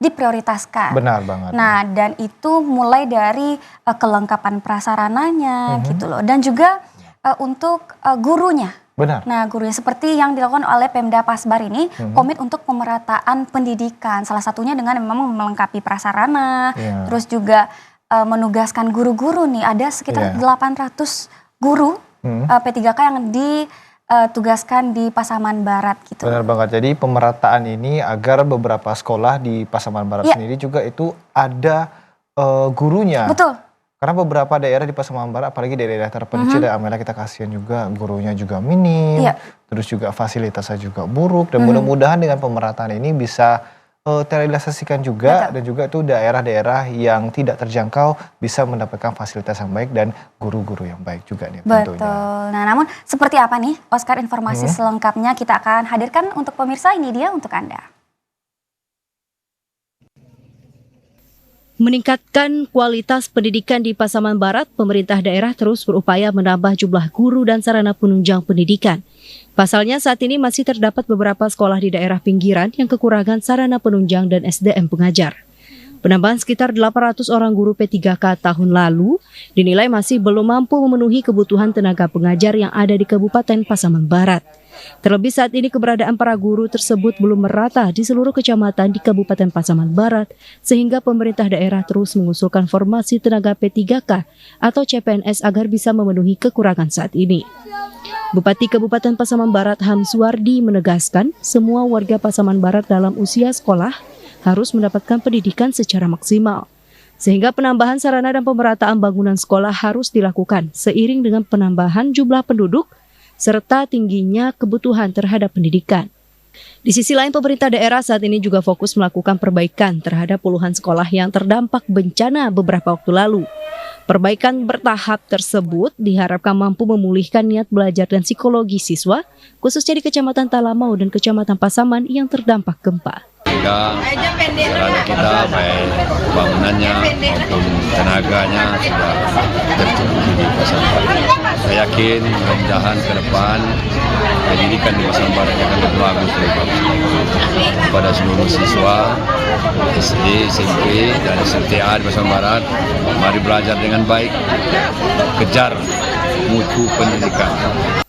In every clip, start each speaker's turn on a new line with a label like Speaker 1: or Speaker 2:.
Speaker 1: diprioritaskan.
Speaker 2: Benar banget.
Speaker 1: Nah, dan itu mulai dari kelengkapan prasarananya gitu loh, dan juga untuk gurunya.
Speaker 2: Benar.
Speaker 1: Nah, gurunya seperti yang dilakukan oleh Pemda Pasbar ini komit untuk pemerataan pendidikan. Salah satunya dengan memang melengkapi prasarana, terus juga menugaskan guru-guru nih, ada sekitar 800 guru P3K yang ditugaskan di Pasaman Barat gitu.
Speaker 2: Benar banget. Jadi pemerataan ini agar beberapa sekolah di Pasaman Barat sendiri juga itu ada gurunya.
Speaker 1: Betul.
Speaker 2: Karena beberapa daerah di Pasaman Barat, apalagi daerah terpencil, Amelia, kita kasihan juga gurunya juga minim, terus juga fasilitasnya juga buruk, dan mudah-mudahan dengan pemerataan ini bisa terrealisasikan juga, dan juga itu daerah-daerah yang tidak terjangkau bisa mendapatkan fasilitas yang baik dan guru-guru yang baik juga nih tentunya.
Speaker 1: Betul. Nah, namun seperti apa nih, Oscar, informasi selengkapnya kita akan hadirkan untuk pemirsa, ini dia untuk Anda.
Speaker 3: Meningkatkan kualitas pendidikan di Pasaman Barat, pemerintah daerah terus berupaya menambah jumlah guru dan sarana penunjang pendidikan. Pasalnya saat ini masih terdapat beberapa sekolah di daerah pinggiran yang kekurangan sarana penunjang dan SDM pengajar. Penambahan sekitar 800 orang guru P3K tahun lalu dinilai masih belum mampu memenuhi kebutuhan tenaga pengajar yang ada di Kabupaten Pasaman Barat. Terlebih saat ini keberadaan para guru tersebut belum merata di seluruh kecamatan di Kabupaten Pasaman Barat, sehingga pemerintah daerah terus mengusulkan formasi tenaga P3K atau CPNS agar bisa memenuhi kekurangan saat ini. Bupati Kabupaten Pasaman Barat Hamsuardi menegaskan semua warga Pasaman Barat dalam usia sekolah harus mendapatkan pendidikan secara maksimal. Sehingga penambahan sarana dan pemerataan bangunan sekolah harus dilakukan seiring dengan penambahan jumlah penduduk serta tingginya kebutuhan terhadap pendidikan. Di sisi lain, pemerintah daerah saat ini juga fokus melakukan perbaikan terhadap puluhan sekolah yang terdampak bencana beberapa waktu lalu. Perbaikan bertahap tersebut diharapkan mampu memulihkan niat belajar dan psikologi siswa, khususnya di Kecamatan Talamau dan Kecamatan Pasaman yang terdampak gempa.
Speaker 4: Sarana kita baik bangunannya maupun tenaganya sudah tercukupi di Pasaman Barat. Saya yakin mudah-mudahan ke depan pendidikan di Pasaman Barat akan lebih bagus kepada seluruh siswa SD, SMP, dan SMTA di Pasaman Barat. Mari belajar dengan baik, kejar mutu pendidikan.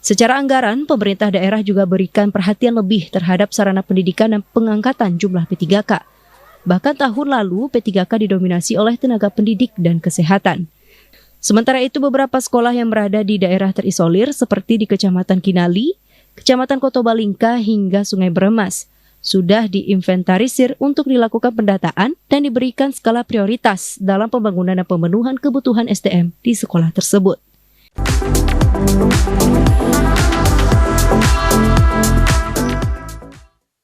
Speaker 3: Secara anggaran, pemerintah daerah juga berikan perhatian lebih terhadap sarana pendidikan dan pengangkatan jumlah P3K. Bahkan tahun lalu, P3K didominasi oleh tenaga pendidik dan kesehatan. Sementara itu, beberapa sekolah yang berada di daerah terisolir seperti di Kecamatan Kinali, Kecamatan Kotobalingka hingga Sungai Beremas sudah diinventarisir untuk dilakukan pendataan dan diberikan skala prioritas dalam pembangunan dan pemenuhan kebutuhan SDM di sekolah tersebut.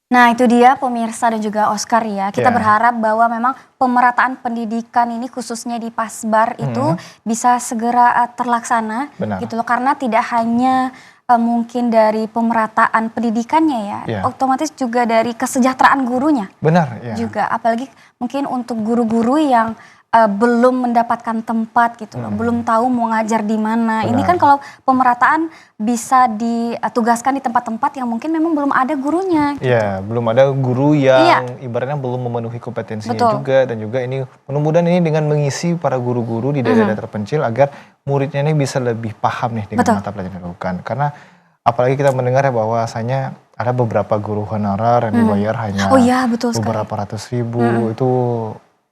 Speaker 1: Nah, itu dia pemirsa dan juga Oscar ya. Kita berharap bahwa memang pemerataan pendidikan ini khususnya di Pasbar itu bisa segera terlaksana.
Speaker 2: Benar.
Speaker 1: Gitu loh, karena tidak hanya mungkin dari pemerataan pendidikannya ya, otomatis juga dari kesejahteraan gurunya.
Speaker 2: Benar, ya.
Speaker 1: Juga apalagi mungkin untuk guru-guru yang belum mendapatkan tempat gitu loh, belum tahu mau ngajar di mana. Ini kan kalau pemerataan bisa ditugaskan di tempat-tempat yang mungkin memang belum ada gurunya. Gitu.
Speaker 2: Ya, belum ada guru yang ibaratnya belum memenuhi kompetensinya juga, dan juga ini mudah-mudahan ini dengan mengisi para guru-guru di daerah terpencil agar muridnya ini bisa lebih paham nih dengan mata pelajaran yang dilakukan. Karena apalagi kita mendengar ya bahwasanya ada beberapa guru honorer yang dibayar hanya beberapa ratus ribu, itu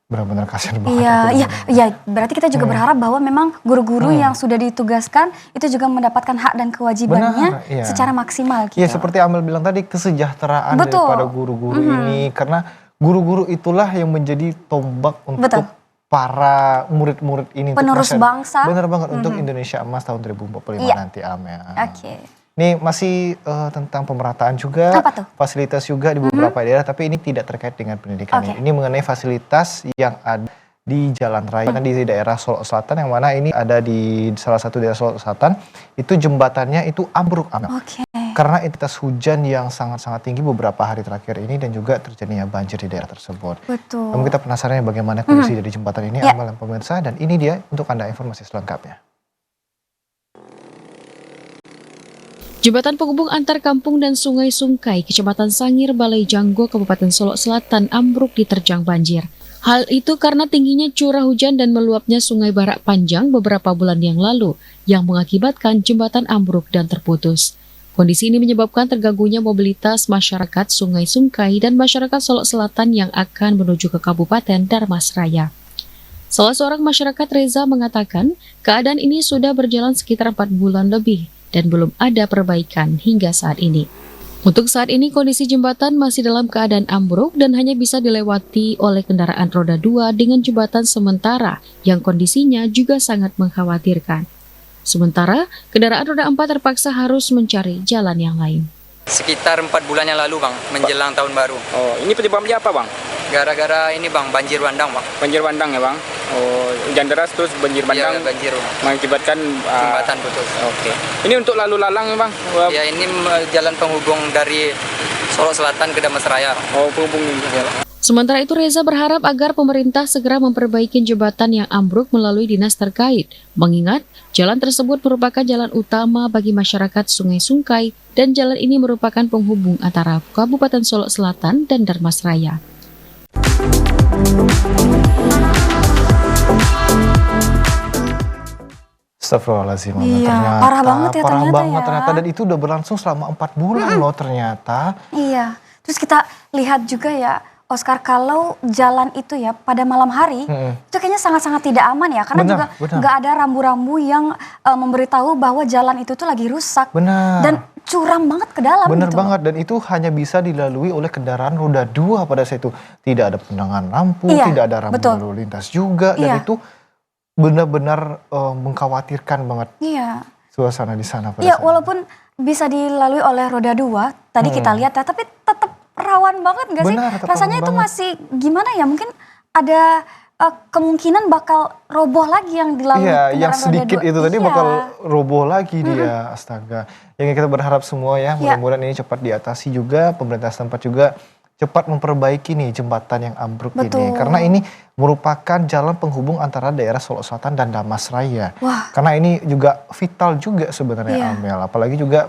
Speaker 2: benar-benar kasihan banget.
Speaker 1: Iya, berarti kita juga berharap bahwa memang guru-guru yang sudah ditugaskan itu juga mendapatkan hak dan kewajibannya secara maksimal. Gitu.
Speaker 2: Iya, seperti Amel bilang tadi, kesejahteraan daripada guru-guru ini, karena guru-guru itulah yang menjadi tombak untuk para murid-murid ini.
Speaker 1: Penerus bangsa.
Speaker 2: Benar banget, untuk Indonesia Emas tahun 2045 nanti, Amel. Ini masih tentang pemerataan juga, fasilitas juga di beberapa daerah, tapi ini tidak terkait dengan pendidikan. Ini mengenai fasilitas yang ada di jalan raya di daerah Solok Selatan, yang mana ini ada di salah satu daerah Solok Selatan, itu jembatannya itu ambruk, Amel. Karena intensitas hujan yang sangat-sangat tinggi beberapa hari terakhir ini, dan juga terjadinya banjir di daerah tersebut. Namun kita penasaran bagaimana kondisi dari jembatan ini, Amel dan pemirsa, dan ini dia untuk Anda informasi selengkapnya.
Speaker 5: Jembatan penghubung antar kampung dan Sungai Sungkai, Kecamatan Sangir, Balai Janggo, Kabupaten Solok Selatan ambruk diterjang banjir. Hal itu karena tingginya curah hujan dan meluapnya Sungai Barak Panjang beberapa bulan yang lalu yang mengakibatkan jembatan ambruk dan terputus. Kondisi ini menyebabkan terganggunya mobilitas masyarakat Sungai Sungkai dan masyarakat Solok Selatan yang akan menuju ke Kabupaten Darmasraya. Salah seorang masyarakat, Reza, mengatakan keadaan ini sudah berjalan sekitar 4 bulan lebih dan belum ada perbaikan hingga saat ini. Untuk saat ini kondisi jembatan masih dalam keadaan ambruk dan hanya bisa dilewati oleh kendaraan roda 2 dengan jembatan sementara yang kondisinya juga sangat mengkhawatirkan. Sementara kendaraan roda 4 terpaksa harus mencari jalan yang lain.
Speaker 6: Sekitar 4 bulan yang lalu, Bang, menjelang tahun baru.
Speaker 7: Oh, ini penyebabnya apa, Bang?
Speaker 6: Gara-gara ini, Bang, banjir bandang, Bang.
Speaker 7: Banjir bandang ya, Bang? Oh, hujan deras terus banjir bandang.
Speaker 6: Iya, banjir, Bang.
Speaker 7: Mengakibatkan
Speaker 6: jembatan putus.
Speaker 7: Oke. Ini untuk lalu lalang ya, Bang?
Speaker 6: Ya, ini jalan penghubung dari Solok Selatan ke Darmasraya.
Speaker 7: Oh, penghubung ini. Ya.
Speaker 5: Sementara itu, Reza berharap agar pemerintah segera memperbaiki jembatan yang ambruk melalui dinas terkait, mengingat jalan tersebut merupakan jalan utama bagi masyarakat Sungai Sungkai dan jalan ini merupakan penghubung antara Kabupaten Solok Selatan dan Darmasraya.
Speaker 2: Astagfirullahaladzim.
Speaker 1: Iya, parah banget ya
Speaker 2: parah
Speaker 1: ternyata
Speaker 2: banget
Speaker 1: ya.
Speaker 2: ternyata, dan itu udah berlangsung selama 4 bulan loh ternyata.
Speaker 1: Iya, terus kita lihat juga ya, Oscar, kalau jalan itu ya pada malam hari, itu kayaknya sangat-sangat tidak aman ya. Karena juga nggak ada rambu-rambu yang memberitahu bahwa jalan itu tuh lagi rusak.
Speaker 2: Benar.
Speaker 1: Dan curam banget ke dalam.
Speaker 2: Benar
Speaker 1: gitu.
Speaker 2: banget, dan itu hanya bisa dilalui oleh kendaraan roda 2 pada saat itu. Tidak ada penerangan lampu,
Speaker 1: Iya,
Speaker 2: tidak ada rambu
Speaker 1: betul.
Speaker 2: lalu lintas juga. Dan itu benar-benar mengkhawatirkan banget suasana di sana.
Speaker 1: Iya, walaupun bisa dilalui oleh roda 2, tadi kita lihat ya, tapi tetap rawan banget gak sih? Rasanya itu masih gimana ya, mungkin ada kemungkinan bakal roboh lagi yang dilalui
Speaker 2: yang sedikit
Speaker 1: roda 2.
Speaker 2: itu tadi bakal roboh lagi dia, astaga. Yang kita berharap semua ya, mudah-mudahan ini cepat diatasi juga, pemerintah setempat juga cepat memperbaiki nih jembatan yang ambruk ini. Karena ini merupakan jalan penghubung antara daerah Solok Selatan dan Darmasraya. Karena ini juga vital juga sebenarnya, Amel. Apalagi juga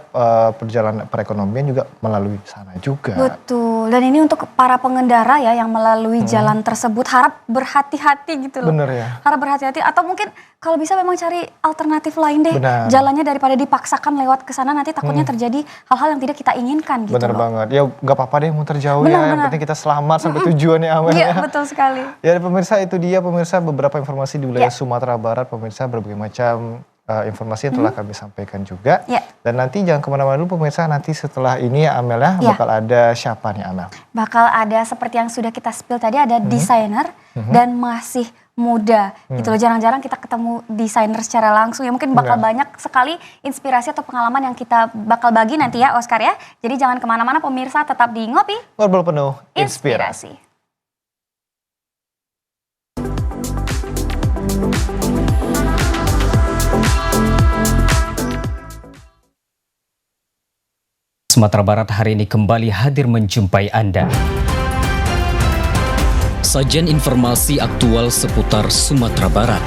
Speaker 2: perjalanan perekonomian juga melalui sana juga.
Speaker 1: Betul. Dan ini untuk para pengendara ya yang melalui jalan tersebut harap berhati-hati gitu loh.
Speaker 2: Bener ya.
Speaker 1: Harap berhati-hati, atau mungkin kalau bisa memang cari alternatif lain deh. Jalannya daripada dipaksakan lewat ke sana, nanti takutnya terjadi hal-hal yang tidak kita inginkan gitu.
Speaker 2: Bener banget. Ya nggak apa-apa deh muter jauh ya. Yang penting kita selamat sampai tujuan ya, Amel.
Speaker 1: Iya, betul sekali.
Speaker 2: Ya pemirsa, itu dia pemirsa beberapa informasi di wilayah Sumatera Barat. Pemirsa, berbagai macam informasi yang telah kami sampaikan juga. Dan nanti jangan kemana-mana dulu pemirsa, nanti setelah ini ya, Amel ya, bakal ada siapa nih, Amel? Bakal ada seperti yang sudah kita spill tadi, ada desainer dan masih muda gitu loh. Jarang-jarang kita ketemu desainer secara langsung ya, mungkin bakal banyak sekali inspirasi atau pengalaman yang kita bakal bagi nanti ya, Oscar ya. Jadi jangan kemana-mana pemirsa, tetap di Ngopi Ngobrol Penuh Inspirasi.
Speaker 8: Sumatera Barat hari ini kembali hadir menjumpai Anda. Sajian informasi aktual seputar Sumatera Barat.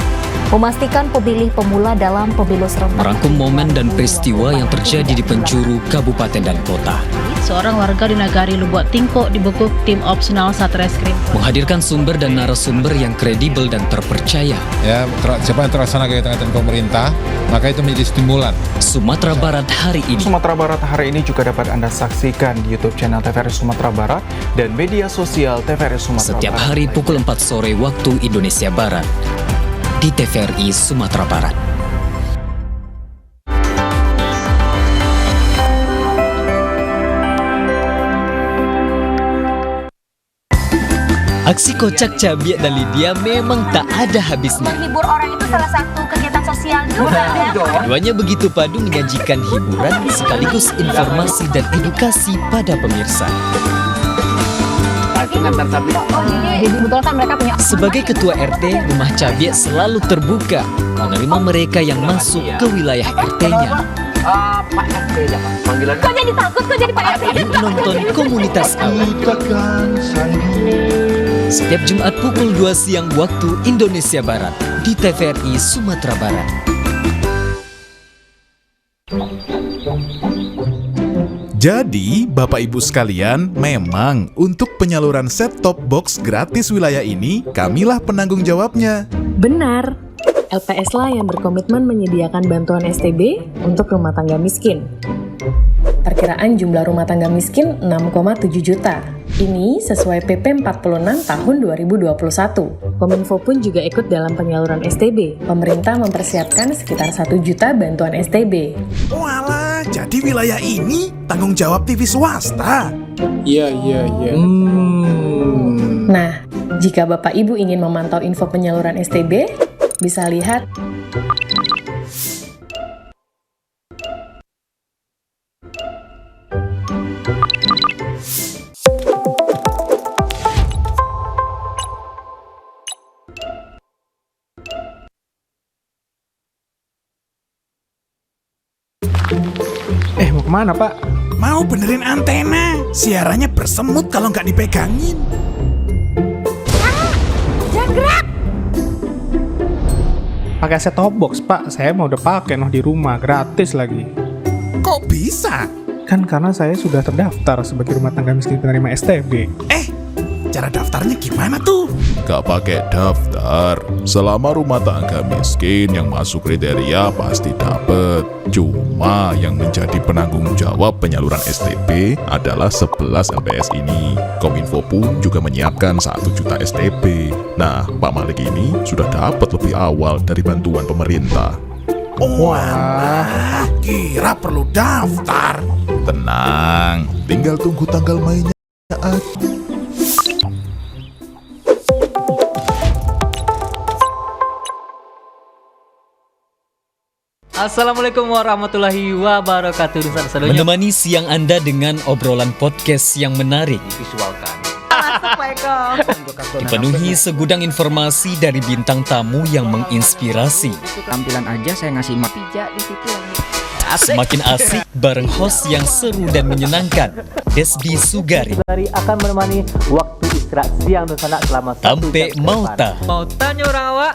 Speaker 9: Memastikan pemilih pemula dalam pemilu serentak.
Speaker 8: Merangkum momen dan peristiwa yang terjadi di penjuru kabupaten dan kota.
Speaker 3: Seorang warga di Nagari Lubuak Tingkok dibekuk tim opsional Satreskrim.
Speaker 8: Menghadirkan sumber dan narasumber yang kredibel dan terpercaya.
Speaker 10: Ya, siapa yang terlaksana kegiatan pemerintah, maka itu menjadi stimulan.
Speaker 8: Sumatera Barat hari ini.
Speaker 11: Sumatera Barat hari ini juga dapat Anda saksikan di YouTube channel TVRI Sumatera Barat dan media sosial TVRI Sumatera
Speaker 8: Setiap
Speaker 11: Barat.
Speaker 8: hari pukul 4 sore waktu Indonesia Barat di TVRI Sumatera Barat. Aksi kocak Cabiak dan Lydia memang tak ada habisnya.
Speaker 9: Menghibur orang itu salah satu kegiatan sosial juga ya.
Speaker 8: Keduanya begitu padu menyajikan hiburan sekaligus informasi dan edukasi pada pemirsa.
Speaker 9: Jadi betul kan mereka punya.
Speaker 8: Sebagai ketua RT, Rumah Cabiak selalu terbuka menerima mereka yang masuk ke wilayah RT-nya.
Speaker 9: Pak RT ya, panggilan. Kok jadi takut, kok jadi Pak RT?
Speaker 8: Yuk nonton komunitas awal. Setiap Jumat pukul 2 siang waktu Indonesia Barat di TVRI Sumatera Barat.
Speaker 12: Jadi, Bapak Ibu sekalian, memang untuk penyaluran set-top box gratis wilayah ini, kamilah penanggung jawabnya.
Speaker 13: Benar, LPS lah yang berkomitmen menyediakan bantuan STB untuk rumah tangga miskin. Perkiraan jumlah rumah tangga miskin 6,7 juta. Ini sesuai PP 46 tahun 2021. Kominfo pun juga ikut dalam penyaluran STB. Pemerintah mempersiapkan sekitar 1 juta bantuan STB.
Speaker 12: Walah, jadi wilayah ini tanggung jawab TV swasta.
Speaker 7: Iya.
Speaker 13: Nah, jika Bapak Ibu ingin memantau info penyaluran STB, bisa lihat
Speaker 11: Mau kemana, Pak?
Speaker 12: Mau benerin antena. Siarannya bersemut kalau nggak dipegangin.
Speaker 13: jangan gerak!
Speaker 11: Pakai set-top box, Pak. Saya mau udah pakai di rumah, gratis lagi.
Speaker 12: Kok bisa?
Speaker 11: Kan karena saya sudah terdaftar sebagai rumah tangga miskin penerima STB.
Speaker 12: Cara daftarnya gimana tuh? Gak pakai daftar. Selama rumah tangga miskin yang masuk kriteria pasti dapet. Cuma yang menjadi penanggung jawab penyaluran STB adalah 11 LPS ini. Kominfo pun juga menyiapkan 1 juta STB. Nah, Pak Malik ini sudah dapat lebih awal dari bantuan pemerintah. Wah, kira perlu daftar. Tenang, tinggal tunggu tanggal mainnya aja.
Speaker 8: Assalamualaikum warahmatullahi wabarakatuh. Menemani siang Anda dengan obrolan podcast yang menarik. Dipenuhi segudang informasi dari bintang tamu yang menginspirasi.
Speaker 6: Tampilan aja saya ngasih
Speaker 8: Semakin asik bareng host yang seru dan menyenangkan, Desbi Sugari.
Speaker 9: Akan menemani waktu istirahat siang dan sanak selama
Speaker 8: Tampe Mauta.
Speaker 6: Mautanya orang awak.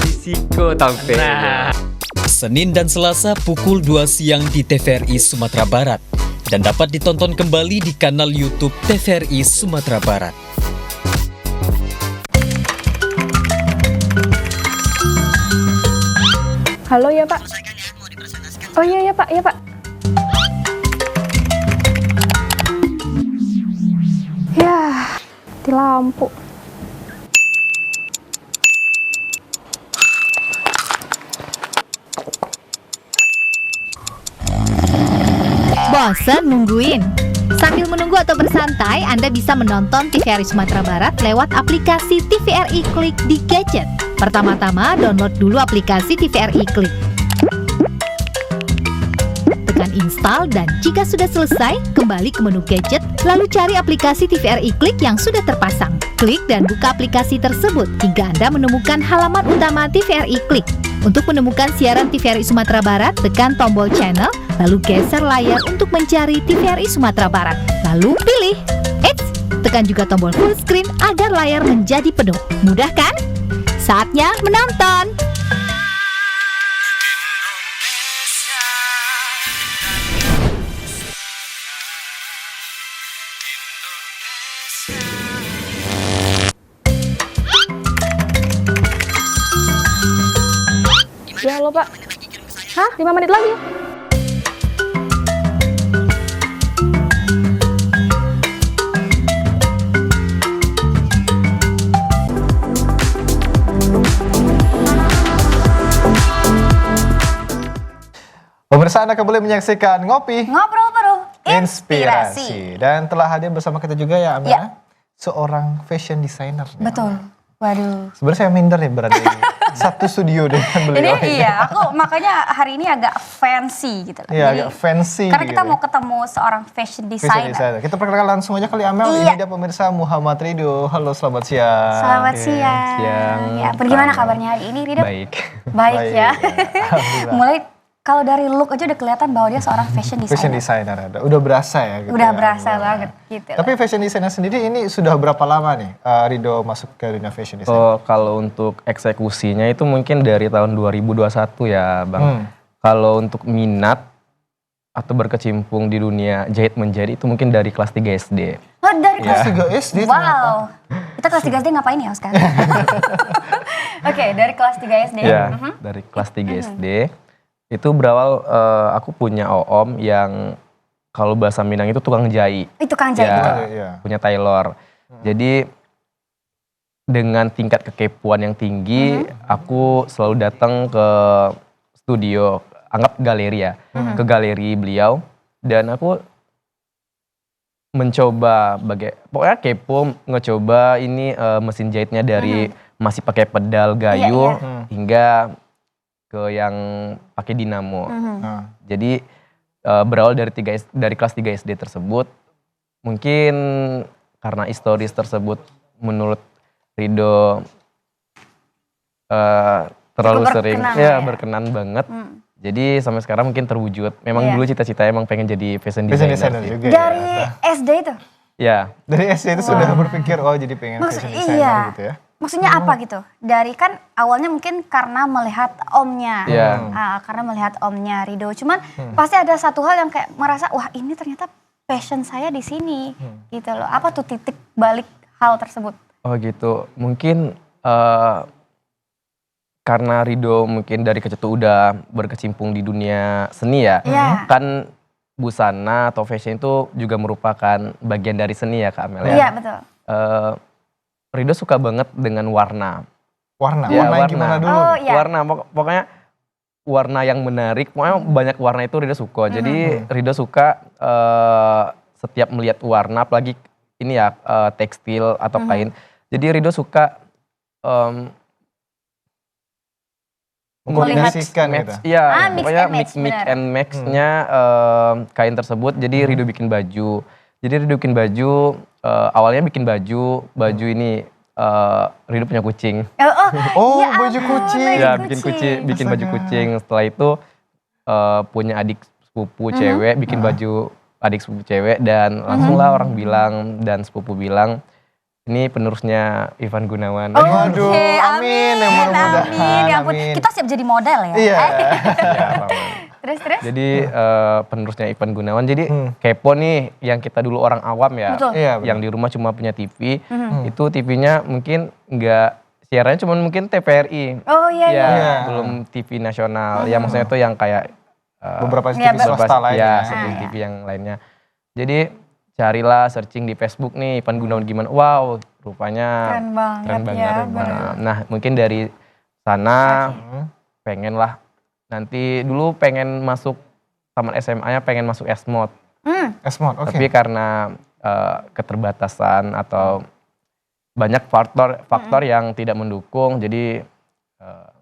Speaker 6: Risiko tampe.
Speaker 8: Senin dan Selasa pukul 2 siang di TVRI Sumatera Barat dan dapat ditonton kembali di kanal YouTube TVRI Sumatera Barat.
Speaker 13: Halo ya Pak. Oh iya ya Pak, ya Pak. Ya, di lampu.
Speaker 14: Bosan nungguin? Sambil menunggu atau bersantai, Anda bisa menonton TVRI Sumatera Barat lewat aplikasi TVRI Klik di gadget. Pertama-tama, download dulu aplikasi TVRI Klik. Tekan install dan jika sudah selesai, kembali ke menu gadget, lalu cari aplikasi TVRI Klik yang sudah terpasang. Klik dan buka aplikasi tersebut hingga Anda menemukan halaman utama TVRI Klik. Untuk menemukan siaran TVRI Sumatera Barat, tekan tombol channel, lalu geser layar untuk mencari TVRI Sumatera Barat. Lalu pilih. Tekan juga tombol full screen agar layar menjadi penuh. Mudah kan? Saatnya menonton!
Speaker 13: Ya halo Pak. Hah? 5 menit lagi?
Speaker 2: Pemirsa, Anda kembali menyaksikan Ngopi
Speaker 1: Ngobrol Baru
Speaker 2: Inspirasi. Dan telah hadir bersama kita juga ya Amira,
Speaker 1: Ya.
Speaker 2: Seorang fashion designer.
Speaker 1: Betul. Waduh.
Speaker 2: Sebenarnya saya minder nih berada di satu studio dengan beliau.
Speaker 1: Ini iya, aku makanya hari ini agak fancy gitu.
Speaker 2: Iya, agak fancy.
Speaker 1: Karena kita
Speaker 2: gitu.
Speaker 1: mau ketemu seorang fashion designer.
Speaker 2: Kita perkenalkan langsung aja kali Amel.
Speaker 1: Iya.
Speaker 2: Ini dia pemirsa Muhammad Ridho. Halo, selamat siang.
Speaker 1: Selamat siang. Ya, bagaimana kabarnya hari ini, Ridho? Baik ya. Mulai kalau dari look aja udah kelihatan bahwa dia seorang fashion designer.
Speaker 2: Fashion designer ada. Udah berasa ya gitu.
Speaker 1: Udah
Speaker 2: ya,
Speaker 1: berasa banget gitu.
Speaker 2: Tapi fashion designer sendiri ini sudah berapa lama nih Ridho masuk ke dunia fashion design?
Speaker 6: Oh, kalau untuk eksekusinya itu mungkin dari tahun 2021 ya, Bang. Kalau untuk minat
Speaker 15: atau berkecimpung di dunia jahit menjadi itu mungkin dari kelas 3 SD.
Speaker 1: Oh, dari kelas
Speaker 2: 3 SD?
Speaker 1: Wow. Kita kelas 3 SD ngapain ya Oscar? Oke, dari kelas 3 SD.
Speaker 15: Ya, dari kelas 3 SD. Itu berawal aku punya om yang kalau bahasa Minang itu tukang jahit.
Speaker 1: Itu tukang jahit.
Speaker 15: Ya, punya tailor. Jadi dengan tingkat kekepuan yang tinggi, aku selalu datang ke studio, anggap galeri ya, ke galeri beliau, dan aku mencoba pokoknya kepo, ngecoba ini mesin jahitnya dari masih pakai pedal gayu hingga ke yang pakai dinamo. Jadi berawal dari kelas 3 SD tersebut, mungkin karena historis tersebut menurut Rido terlalu sering, berkenan banget. Jadi sampai sekarang mungkin terwujud. Memang dulu cita-citanya emang pengen jadi fashion designer
Speaker 2: juga.
Speaker 1: Dari SD itu?
Speaker 2: Ya. Dari SD itu sudah berpikir jadi pengen fashion designer gitu ya?
Speaker 1: Maksudnya apa gitu? Dari kan awalnya mungkin karena melihat omnya. Karena melihat omnya Rido. Cuman pasti ada satu hal yang kayak merasa, wah ini ternyata passion saya di sini. Gitu loh. Apa tuh titik balik hal tersebut?
Speaker 15: Oh gitu. Mungkin karena Rido mungkin dari kecil tuh udah berkecimpung di dunia seni ya. Kan busana atau fashion itu juga merupakan bagian dari seni ya Kak Amel ya.
Speaker 1: Iya betul.
Speaker 15: Rido suka banget dengan warna.
Speaker 2: Warna gimana dulu?
Speaker 15: Warna, pokoknya warna yang menarik. Pokoknya banyak warna itu Rido suka. Jadi Rido suka setiap melihat warna, apalagi ini ya tekstil atau kain. Jadi Rido suka
Speaker 2: mengkombinasikan gitu.
Speaker 15: Iya, pokoknya mix and match-nya kain tersebut. Jadi Rido bikin baju. Awalnya bikin baju ini Rido punya kucing.
Speaker 2: Baju kucing.
Speaker 15: Ya, bikin baju kucing. Setelah itu punya adik sepupu cewek, bikin baju adik sepupu cewek, dan langsunglah orang bilang dan sepupu bilang, ini penerusnya Ivan Gunawan.
Speaker 2: Waduh, amin.
Speaker 1: Ya ampun, kita siap jadi model ya.
Speaker 2: Iya.
Speaker 1: Terus?
Speaker 15: Jadi penerusnya Ivan Gunawan. Jadi kepo nih, yang kita dulu orang awam ya.
Speaker 1: Betul.
Speaker 15: Yang di rumah cuma punya TV. Itu TV-nya mungkin nggak, siarannya cuma mungkin TVRI.
Speaker 1: Oh iya.
Speaker 15: Belum TV nasional. Ya maksudnya itu yang kayak
Speaker 2: beberapa TV swasta lainnya.
Speaker 15: Ya, TV yang lainnya. Jadi carilah searching di Facebook nih Ivan Gunawan gimana. Wow, rupanya keren banget. Nah, mungkin dari sana pengen lah. Nanti dulu pengen masuk taman SMA-nya, pengen masuk Esmod.
Speaker 2: Esmod, oke.
Speaker 15: Tapi karena keterbatasan atau banyak faktor yang tidak mendukung, jadi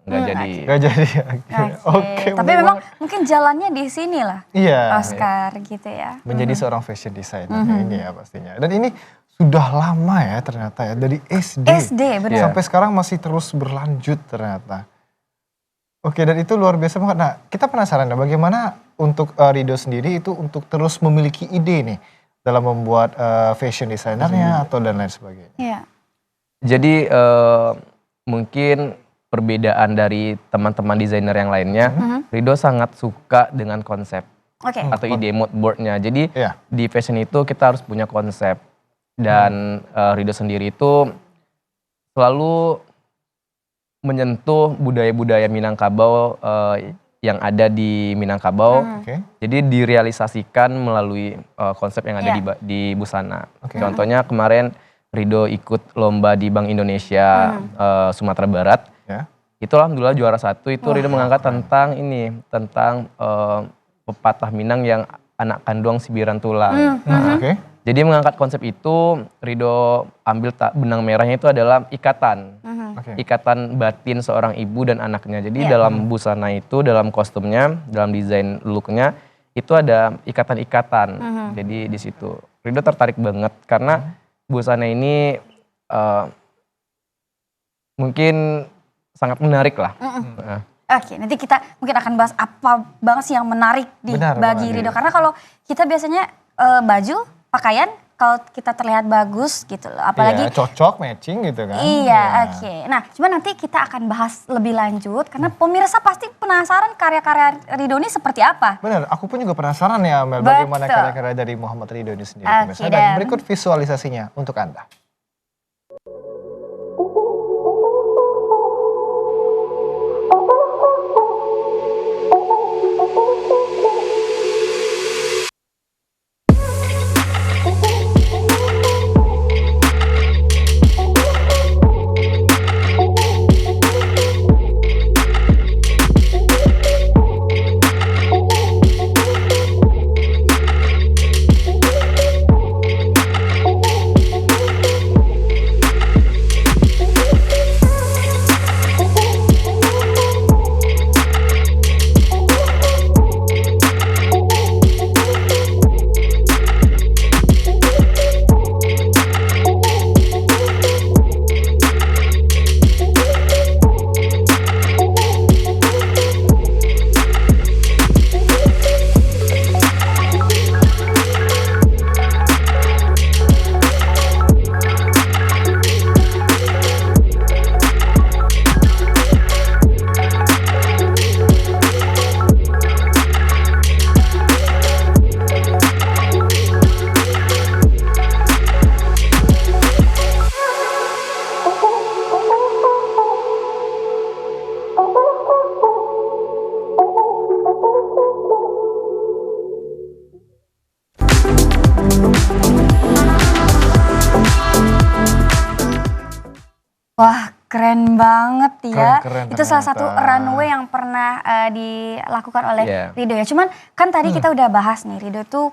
Speaker 15: nggak jadi.
Speaker 2: Oke.
Speaker 1: Tapi memang mungkin jalannya di sini lah.
Speaker 2: Iya.
Speaker 1: Oscar gitu ya.
Speaker 2: Menjadi seorang fashion designer ini ya pastinya. Dan ini sudah lama ya ternyata ya, dari SD.
Speaker 1: Benar.
Speaker 2: Sampai sekarang masih terus berlanjut ternyata. Oke, dan itu luar biasa banget. Nah, kita penasaran ya, bagaimana untuk Rido sendiri itu untuk terus memiliki ide nih dalam membuat fashion designernya atau dan lain sebagainya.
Speaker 1: Iya.
Speaker 15: Jadi mungkin perbedaan dari teman-teman desainer yang lainnya, Rido sangat suka dengan konsep atau ide mood boardnya. Jadi di fashion itu kita harus punya konsep, dan Rido sendiri itu selalu menyentuh budaya-budaya Minangkabau yang ada di Minangkabau. Jadi direalisasikan melalui konsep yang ada di busana. Contohnya kemarin Rido ikut lomba di Bank Indonesia Sumatera Barat. Itu alhamdulillah juara 1. Itu Rido mengangkat tentang pepatah Minang yang anak kandung sibiran tulang. Jadi mengangkat konsep itu, Rido ambil benang merahnya itu adalah ikatan. Ikatan batin seorang ibu dan anaknya. Jadi dalam busana itu, dalam kostumnya, dalam desain looknya, itu ada ikatan-ikatan. Jadi di situ Rido tertarik banget karena busana ini mungkin sangat menarik lah.
Speaker 1: Oke, nanti kita mungkin akan bahas apa banget sih yang menarik bagi Rido. Karena kalau kita biasanya baju, pakaian, kalau kita terlihat bagus gitu loh. Apalagi
Speaker 2: cocok, matching gitu kan.
Speaker 1: Iya, oke. Nah, cuma nanti kita akan bahas lebih lanjut karena pemirsa pasti penasaran karya-karya Ridho ini seperti apa.
Speaker 2: Benar, aku pun juga penasaran ya Mel, bagaimana karya-karya dari Muhammad Ridho ini sendiri. Dan berikut visualisasinya untuk Anda.
Speaker 1: Wah, keren banget ya.
Speaker 2: Keren,
Speaker 1: itu salah satu runway yang pernah dilakukan oleh Ridho ya. Cuman kan tadi kita udah bahas nih, Ridho tuh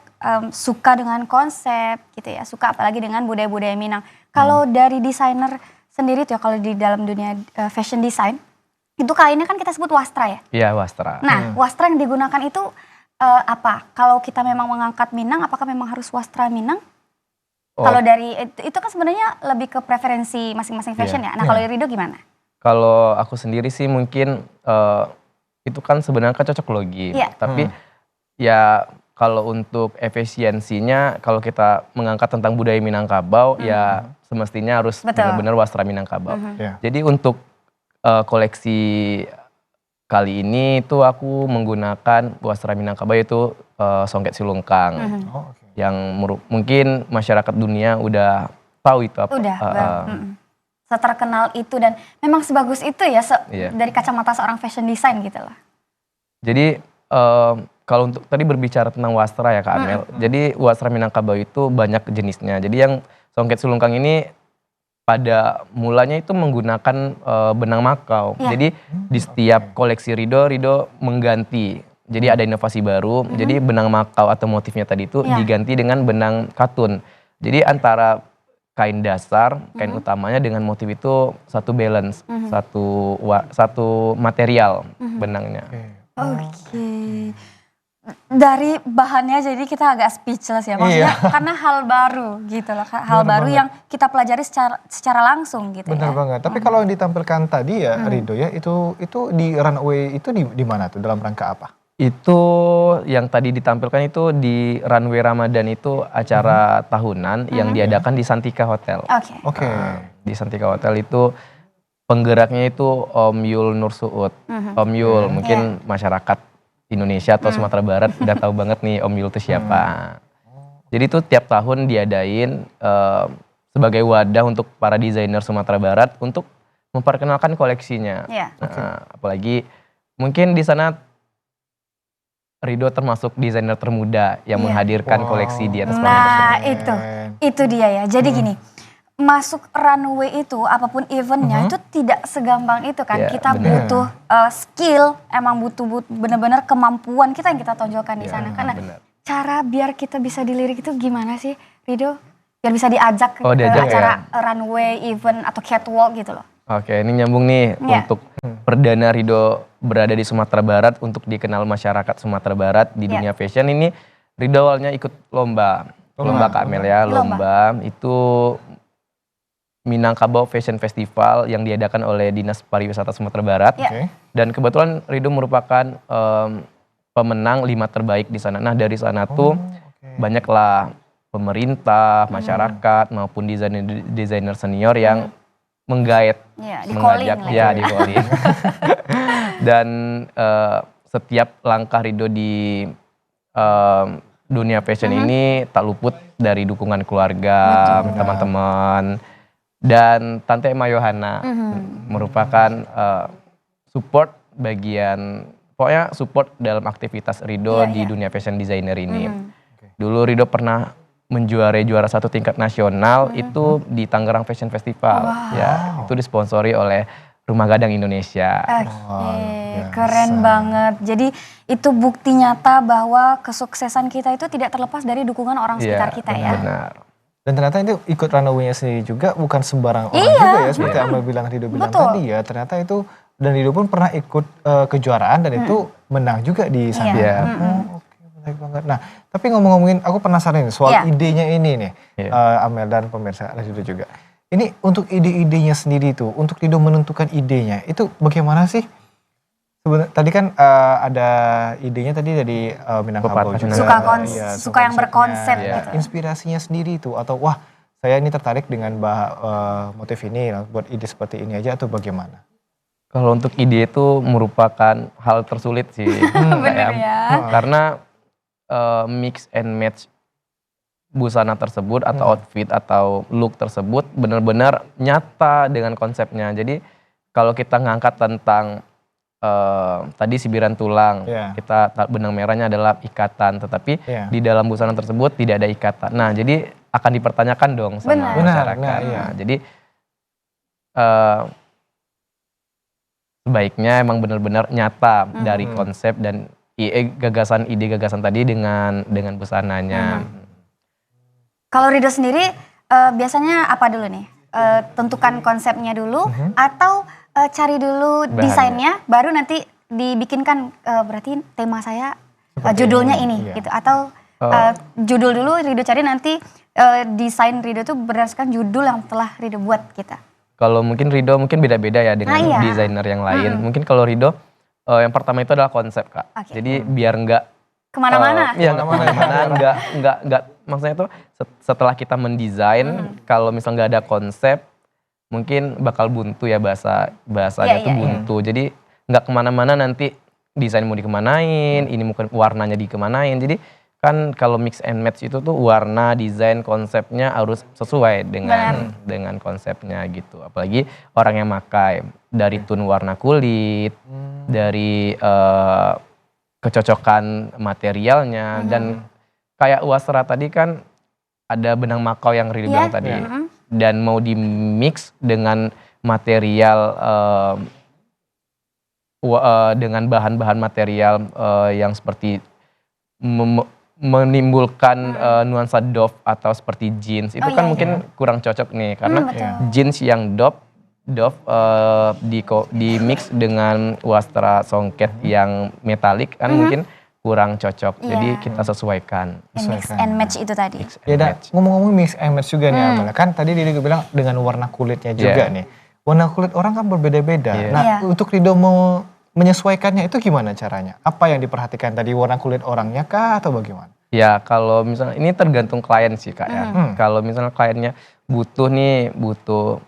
Speaker 1: suka dengan konsep gitu ya. Suka apalagi dengan budaya-budaya Minang. Kalau dari desainer sendiri tuh ya, kalau di dalam dunia fashion design, itu kainnya kan kita sebut wastra ya?
Speaker 15: Iya, wastra.
Speaker 1: Nah, wastra yang digunakan itu apa? Kalau kita memang mengangkat Minang, apakah memang harus wastra Minang? Kalau dari itu kan sebenarnya lebih ke preferensi masing-masing fashion ya. Nah, kalau Ridho gimana?
Speaker 15: Kalau aku sendiri sih mungkin itu kan sebenarnya kan cocok logi. Tapi ya kalau untuk efisiensinya, kalau kita mengangkat tentang budaya Minangkabau, ya semestinya harus benar-benar wastra Minangkabau. Jadi untuk koleksi kali ini itu aku menggunakan wastra Minangkabau yaitu songket silungkang. Yang mungkin masyarakat dunia udah tahu itu apa.
Speaker 1: Udah, seterkenal itu dan memang sebagus itu ya dari kacamata seorang fashion design gitu loh.
Speaker 15: Jadi kalau untuk tadi berbicara tentang wastra ya Kak Amel, jadi wastra Minangkabau itu banyak jenisnya. Jadi yang songket silungkang ini pada mulanya itu menggunakan benang makau. Jadi di setiap koleksi Ridho mengganti. Jadi ada inovasi baru, jadi benang makau atau motifnya tadi itu diganti dengan benang katun. Jadi antara kain dasar, kain utamanya dengan motif itu satu balance, satu material benangnya.
Speaker 1: Oke. Dari bahannya jadi kita agak speechless ya, maksudnya karena hal baru gitu loh, hal baru yang kita pelajari secara langsung gitu.
Speaker 2: Benar banget. Tapi kalau yang ditampilkan tadi ya Ridho ya, itu di runway itu di mana tuh, dalam rangka apa?
Speaker 15: Itu yang tadi ditampilkan itu di runway Ramadan itu acara tahunan yang diadakan di Santika Hotel.
Speaker 1: Oke.
Speaker 15: Di Santika Hotel itu penggeraknya itu Om Yul Nur Suud. Om Yul mungkin masyarakat Indonesia atau Sumatera Barat udah tahu banget nih Om Yul itu siapa. Jadi itu tiap tahun diadain sebagai wadah untuk para desainer Sumatera Barat untuk memperkenalkan koleksinya. Apalagi mungkin di sana Ridho termasuk desainer termuda yang menghadirkan koleksi di atas panggung tersebut.
Speaker 1: Nah itu dia ya. Jadi gini, masuk runway itu apapun eventnya itu tidak segampang itu kan. Kita butuh skill, emang butuh benar-benar kemampuan kita yang kita tonjolkan di sana. Karena cara biar kita bisa dilirik itu gimana sih Ridho? Biar bisa diajak ke acara runway event atau catwalk gitu loh.
Speaker 15: Oke, ini nyambung nih untuk perdana Ridho berada di Sumatera Barat untuk dikenal masyarakat Sumatera Barat di dunia fashion. Ini Ridho awalnya ikut lomba Kak Amel ya, lomba itu Minangkabau Fashion Festival yang diadakan oleh Dinas Pariwisata Sumatera Barat. Dan kebetulan Ridho merupakan pemenang 5 terbaik di sana. Nah dari sana tuh banyaklah pemerintah, masyarakat maupun desainer senior yang menggait, mengajak, di calling. Dan setiap langkah Ridho di dunia fashion ini tak luput dari dukungan keluarga, teman-teman, dan Tante Emma Yohana merupakan support pokoknya support dalam aktivitas Ridho di dunia fashion designer ini. Dulu Ridho pernah juara 1 tingkat nasional itu di Tangerang Fashion Festival. Ya, itu disponsori oleh Rumah Gadang Indonesia.
Speaker 1: Keren banget. Jadi itu bukti nyata bahwa kesuksesan kita itu tidak terlepas dari dukungan orang sekitar kita ya.
Speaker 15: Benar.
Speaker 2: Dan ternyata itu ikut runaway-nya sendiri juga bukan sembarang orang juga ya. Seperti Amel bilang, Ridho bilang tadi ya. Ternyata itu, dan Ridho pun pernah ikut kejuaraan dan itu menang juga di sana. Baik banget. Nah, tapi ngomongin, aku penasaran nih soal idenya ini nih, Amel dan pemirsa Ridho juga. Ini untuk ide-idenya sendiri itu, untuk Ridho menentukan idenya, itu bagaimana sih? Tadi kan ada idenya tadi dari Minangkabau juga.
Speaker 1: Suka yang berkonsep gitu.
Speaker 2: Inspirasinya sendiri itu, atau wah saya ini tertarik dengan motif ini, buat ide seperti ini aja, atau bagaimana?
Speaker 15: Kalau untuk ide itu merupakan hal tersulit sih. Karena mix and match busana tersebut atau outfit atau look tersebut benar-benar nyata dengan konsepnya. Jadi kalau kita ngangkat tentang tadi sibiran tulang, kita benang merahnya adalah ikatan, tetapi di dalam busana tersebut tidak ada ikatan. Nah, jadi akan dipertanyakan dong sama masyarakat. Nah, jadi sebaiknya emang benar-benar nyata dari konsep dan ide gagasan tadi dengan busananya.
Speaker 1: Kalau Ridho sendiri biasanya apa dulu nih? Tentukan konsepnya dulu atau cari dulu desainnya, baru nanti dibikinkan berarti tema saya judulnya ini gitu, atau judul dulu Ridho cari, nanti desain Ridho tuh berdasarkan judul yang telah Ridho buat kita.
Speaker 15: Kalau mungkin Ridho beda-beda ya dengan desainer yang lain. Mungkin kalau Ridho yang pertama itu adalah konsep, Kak. Jadi biar nggak
Speaker 1: kemana-mana.
Speaker 15: Nggak maksudnya itu setelah kita mendesain, kalau misalnya nggak ada konsep, mungkin bakal buntu ya, bahasanya itu buntu. Jadi nggak kemana-mana, nanti desain mau dikemanain, ini mungkin warnanya dikemanain. Jadi kan kalau mix and match itu tuh warna, desain, konsepnya harus sesuai dengan konsepnya gitu. Apalagi orang yang pakai, dari tone warna kulit, dari kecocokan materialnya, dan kayak wasra tadi kan ada benang makau yang Ridho bilang tadi, dan mau di mix dengan material dengan bahan-bahan material yang seperti menimbulkan nuansa doff atau seperti jeans, itu kan mungkin kurang cocok nih, karena jeans yang doff di mix dengan wastra songket yang metalik kan mungkin kurang cocok. Jadi kita sesuaikan.
Speaker 1: Mix and match itu tadi.
Speaker 2: Ngomong-ngomong mix and match juga nih Amel, kan tadi Ridho bilang dengan warna kulitnya juga nih. Warna kulit orang kan berbeda-beda. Nah, untuk Ridho mau menyesuaikannya itu gimana caranya? Apa yang diperhatikan tadi, warna kulit orangnya kah atau bagaimana?
Speaker 15: Ya, kalau misalnya ini tergantung klien sih, Kak ya. Kalau misalnya kliennya butuh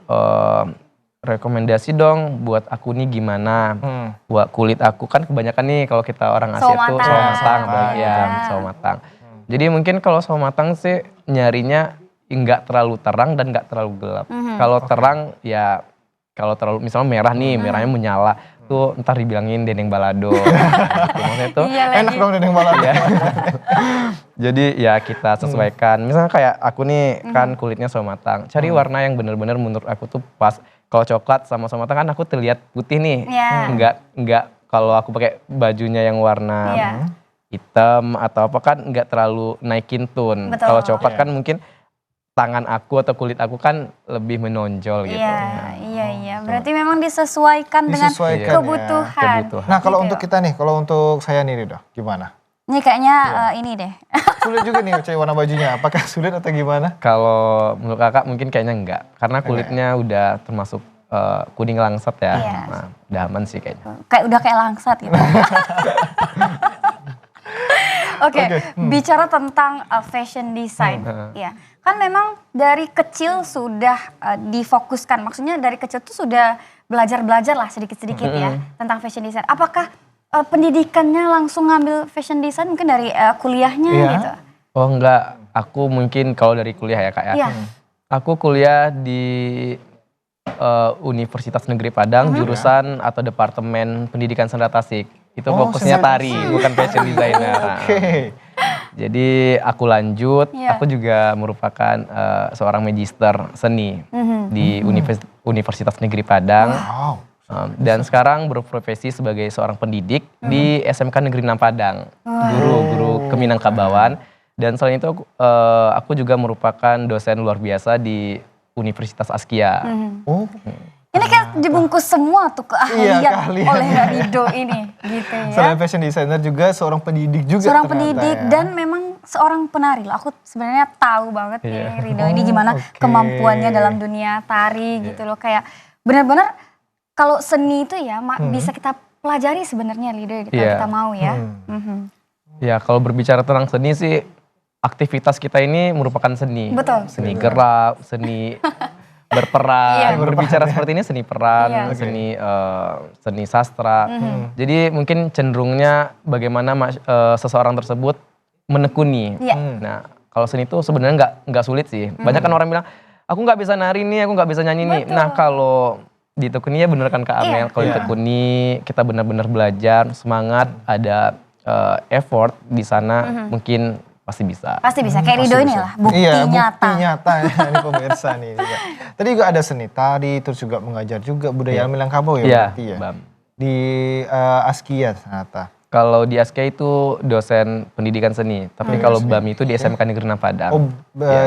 Speaker 15: rekomendasi dong buat aku nih gimana, buat kulit aku kan kebanyakan nih kalau kita orang Asia tuh sawo matang. Jadi mungkin kalau sawo matang sih nyarinya nggak terlalu terang dan nggak terlalu gelap. Kalau terang ya, kalau terlalu misalnya merah nih, merahnya menyala tuh ntar dibilangin dendeng balado. Maksudnya tuh
Speaker 2: enak dong dendeng balado.
Speaker 15: Jadi ya kita sesuaikan. Misalnya kayak aku nih kan kulitnya sawo matang, cari warna yang benar-benar menurut aku tuh pas. Kalau coklat sama sawo matang kan aku terlihat putih nih. Enggak kalau aku pakai bajunya yang warna hitam atau apa kan enggak terlalu naikin tone. Kalau coklat kan mungkin tangan aku atau kulit aku kan lebih menonjol gitu.
Speaker 1: Iya. Berarti memang disesuaikan dengan kebutuhan.
Speaker 2: Nah, kalau untuk kita nih, kalau untuk saya nih Ridho, gimana?
Speaker 1: Ini kayaknya ini deh.
Speaker 2: Sulit juga nih cari warna bajunya. Apakah sulit atau gimana?
Speaker 15: Kalau menurut kakak mungkin kayaknya enggak. Karena kulitnya udah termasuk kuning langsat ya. Nah, udah aman sih kayaknya.
Speaker 1: Udah kayak langsat gitu. Bicara tentang fashion design, ya kan memang dari kecil sudah difokuskan, maksudnya dari kecil tuh sudah belajar lah sedikit-sedikit ya tentang fashion design. Apakah pendidikannya langsung ngambil fashion design mungkin dari kuliahnya gitu?
Speaker 15: Oh enggak, aku mungkin kalau dari kuliah ya Kak ya. Aku kuliah di Universitas Negeri Padang, jurusan atau Departemen Pendidikan Seni Tasik. Itu fokusnya tari, bukan fashion designer. Jadi aku lanjut, aku juga merupakan seorang magister seni di Universitas Negeri Padang. Dan sekarang berprofesi sebagai seorang pendidik di SMK Negeri 6 Padang, guru Keminangkabauan. Dan selain itu aku juga merupakan dosen luar biasa di Universitas Askia.
Speaker 1: Ini kayak dibungkus semua tuh keahlian oleh Rido ini, gitu ya.
Speaker 2: Selain fashion designer juga seorang pendidik juga.
Speaker 1: Seorang pendidik dan memang seorang penari loh. Aku sebenarnya tahu banget nih Rido ini gimana kemampuannya dalam dunia tari gitu loh. Kayak benar-benar kalau seni itu ya bisa kita pelajari sebenarnya Rido kalau kita mau ya.
Speaker 15: Ya kalau berbicara tentang seni sih, aktivitas kita ini merupakan seni.
Speaker 1: Betul.
Speaker 15: Seni gerak, seni berperan, berbicara seperti ini seni peran, seni sastra. Jadi mungkin cenderungnya bagaimana seseorang tersebut menekuni. Nah kalau seni itu sebenarnya nggak sulit sih. Banyak kan orang bilang, aku nggak bisa nari nih, aku nggak bisa nyanyi nih. Nah kalau ditekuni ya bener kan Kak Amel, kalau ditekuni kita benar-benar belajar, semangat, ada effort di sana, mungkin pasti bisa.
Speaker 1: Pasti bisa, kayak Rido ini lah, bukti nyata.
Speaker 2: Bukti nyata ya, ini pemirsa nih. Tadi juga ada seni tari, terus juga mengajar juga budaya Minangkabau ya berarti ya? Di Askia ternyata.
Speaker 15: Kalau di Askia itu dosen pendidikan seni, tapi kalau BAM itu di SMK Negeri 6 Padang.
Speaker 2: Oh,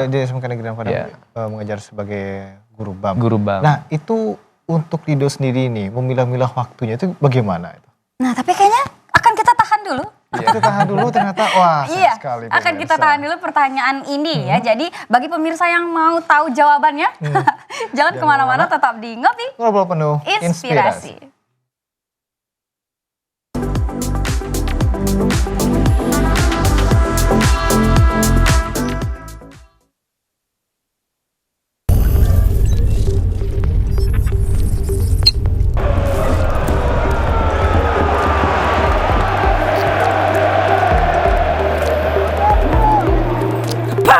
Speaker 2: di SMK Negeri 6 Padang mengajar sebagai guru BAM.
Speaker 15: Guru BAM.
Speaker 2: Nah itu untuk Rido sendiri nih, memilah-milah waktunya itu bagaimana itu?
Speaker 1: Nah tapi kayaknya akan kita tahan dulu.
Speaker 2: Kita tahan dulu ternyata, wah sayang sekali.
Speaker 1: Akan kita tahan dulu pertanyaan ini ya. Jadi bagi pemirsa yang mau tahu jawabannya, jangan kemana-mana, tetap di
Speaker 2: Ngobrol Penuh Inspirasi.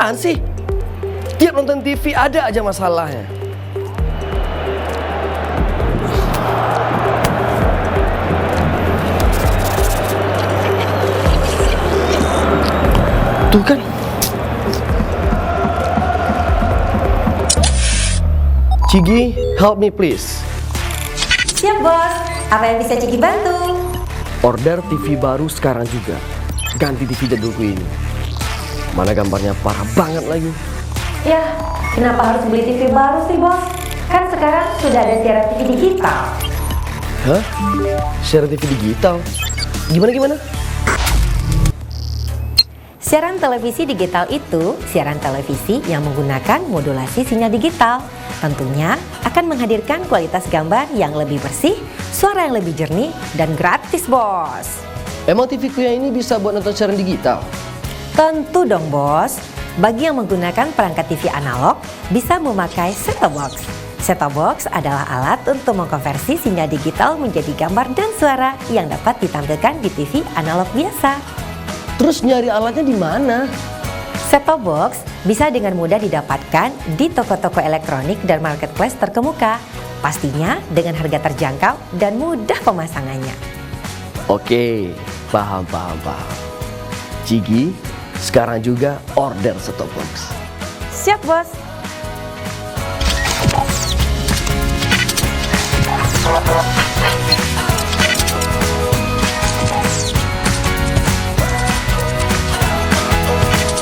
Speaker 9: Apaan sih? Tiap nonton TV ada aja masalahnya. Tuh kan. Cigi, help me please.
Speaker 16: Siap bos, apa yang bisa Cigi bantu?
Speaker 9: Order TV baru sekarang juga. Ganti TV jadulku ini. Mana gambarnya parah banget lagi.
Speaker 16: Ya, kenapa harus beli TV baru sih bos? Kan sekarang sudah ada siaran TV digital.
Speaker 9: Hah? Siaran TV digital? Gimana?
Speaker 16: Siaran televisi digital itu siaran televisi yang menggunakan modulasi sinyal digital. Tentunya akan menghadirkan kualitas gambar yang lebih bersih, suara yang lebih jernih, dan gratis bos.
Speaker 9: Emang TV-ku yang ini bisa buat nonton siaran digital?
Speaker 16: Tentu dong bos. Bagi yang menggunakan perangkat TV analog, bisa memakai set-top box. Set-top box adalah alat untuk mengkonversi sinyal digital menjadi gambar dan suara yang dapat ditampilkan di TV analog biasa.
Speaker 9: Terus nyari alatnya di mana?
Speaker 16: Set-top box bisa dengan mudah didapatkan di toko-toko elektronik dan marketplace terkemuka. Pastinya dengan harga terjangkau dan mudah pemasangannya.
Speaker 9: Oke, paham. Cigi, sekarang juga order set-top box.
Speaker 16: Siap bos.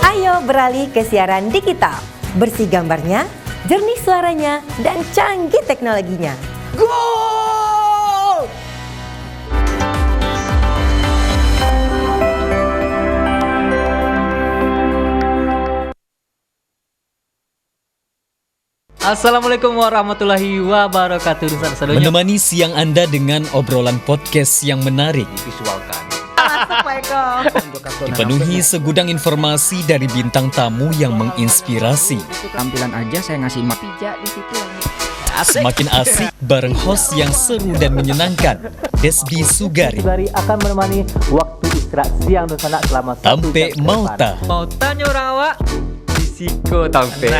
Speaker 16: Ayo beralih ke siaran digital. Bersih gambarnya, jernih suaranya, dan canggih teknologinya.
Speaker 9: Go!
Speaker 17: Assalamualaikum warahmatullahi wabarakatuh.
Speaker 8: Menemani siang Anda dengan obrolan podcast yang menarik.
Speaker 17: Visualkan.
Speaker 8: Dipenuhi segudang informasi dari bintang tamu yang menginspirasi.
Speaker 17: Tampilan aja saya ngasih map.
Speaker 8: Semakin asik bareng host yang seru dan menyenangkan, Desbi Sugari.
Speaker 18: Akan menemani waktu istirahat siang dan sanak selama
Speaker 8: Tampe Mauta.
Speaker 18: Mauta orang awak disiko Tampe.